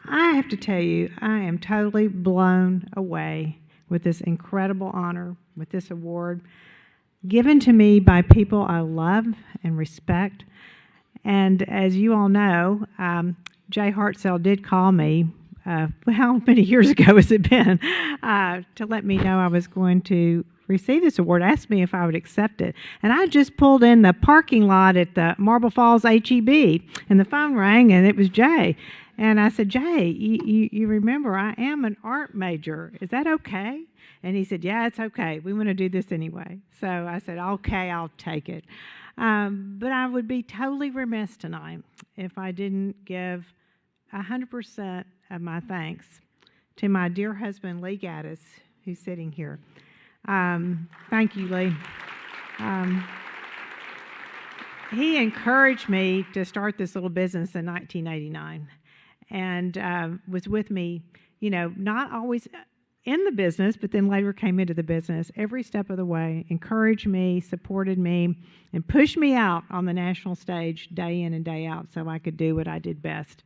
I have to tell you, I am totally blown away with this incredible honor, with this award given to me by people I love and respect. And as you all know, Jay Hartzell did call me, how many years ago has it been, to let me know I was going to receive this award, asked me if I would accept it. And I just pulled in the parking lot at the Marble Falls HEB, and the phone rang, and it was Jay. And I said, Jay, you remember I am an art major. Is that okay? And he said, yeah, it's okay. We want to do this anyway. So I said, okay, I'll take it. But I would be totally remiss tonight if I didn't give 100% of my thanks to my dear husband, Lee Gaddis, who's sitting here. Thank you, Lee. He encouraged me to start this little business in 1989 and was with me, not always in the business, but then later came into the business every step of the way, encouraged me, supported me, and pushed me out on the national stage day in and day out so I could do what I did best.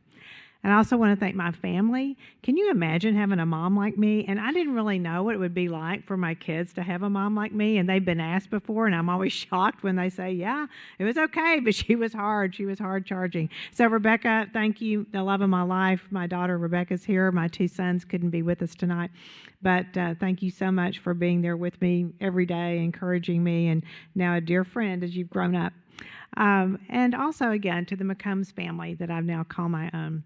And I also want to thank my family. Can you imagine having a mom like me? And I didn't really know what it would be like for my kids to have a mom like me, and they've been asked before, and I'm always shocked when they say, yeah, it was okay, but she was hard. She was hard charging. So Rebecca, thank you, the love of my life. My daughter Rebecca's here. My two sons couldn't be with us tonight, but thank you so much for being there with me every day, encouraging me, and now a dear friend as you've grown up. And also, again, to the McCombs family that I've now called my own.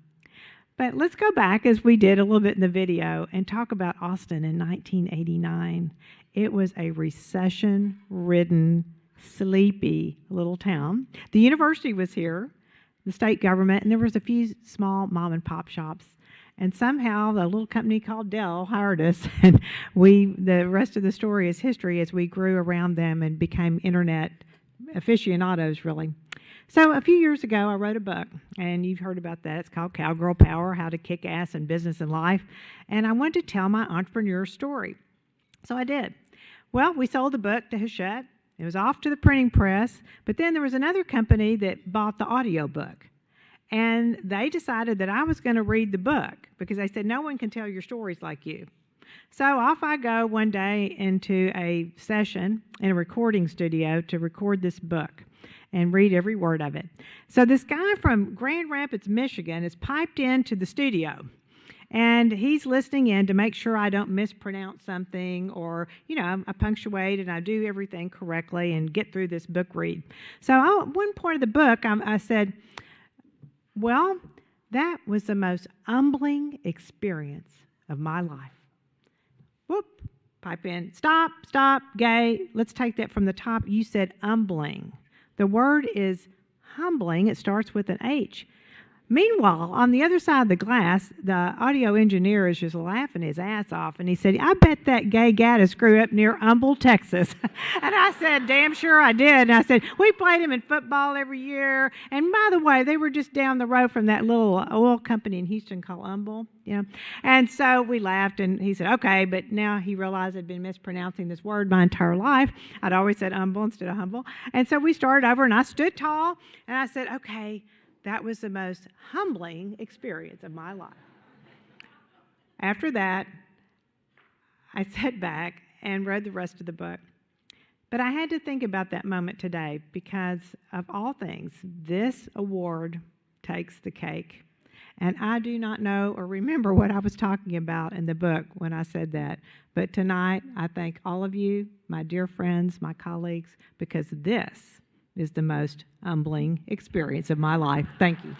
But let's go back, as we did a little bit in the video, and talk about Austin in 1989. It was a recession-ridden, sleepy little town. The university was here, the state government, and there was a few small mom-and-pop shops. And somehow the little company called Dell hired us, and the rest of the story is history as we grew around them and became internet aficionados, really. So a few years ago, I wrote a book, and you've heard about that. It's called Cowgirl Power, How to Kick Ass in Business and Life. And I wanted to tell my entrepreneur story. So I did. Well, we sold the book to Hachette. It was off to the printing press, but then there was another company that bought the audio book. And they decided that I was going to read the book because they said, no one can tell your stories like you. So off I go one day into a session in a recording studio to record this book and read every word of it. So this guy from Grand Rapids, Michigan is piped into the studio, and he's listening in to make sure I don't mispronounce something or, I punctuate and I do everything correctly and get through this book read. So at one point of the book, I said, well, that was the most humbling experience of my life. Whoop, pipe in, stop, gay, let's take that from the top. You said humbling. The word is humbling. It starts with an H. Meanwhile, on the other side of the glass, the audio engineer is just laughing his ass off, and he said, I bet that gay Gaddis grew up near Humble, Texas. And I said, damn sure I did. And I said, we played him in football every year. And by the way, they were just down the road from that little oil company in Houston called Humble. And so we laughed, and he said, okay, but now he realized I'd been mispronouncing this word my entire life. I'd always said humble instead of humble. And so we started over, and I stood tall, and I said, okay, that was the most humbling experience of my life. After that, I sat back and read the rest of the book. But I had to think about that moment today because, of all things, this award takes the cake. And I do not know or remember what I was talking about in the book when I said that. But tonight, I thank all of you, my dear friends, my colleagues, because this is the most humbling experience of my life. Thank you.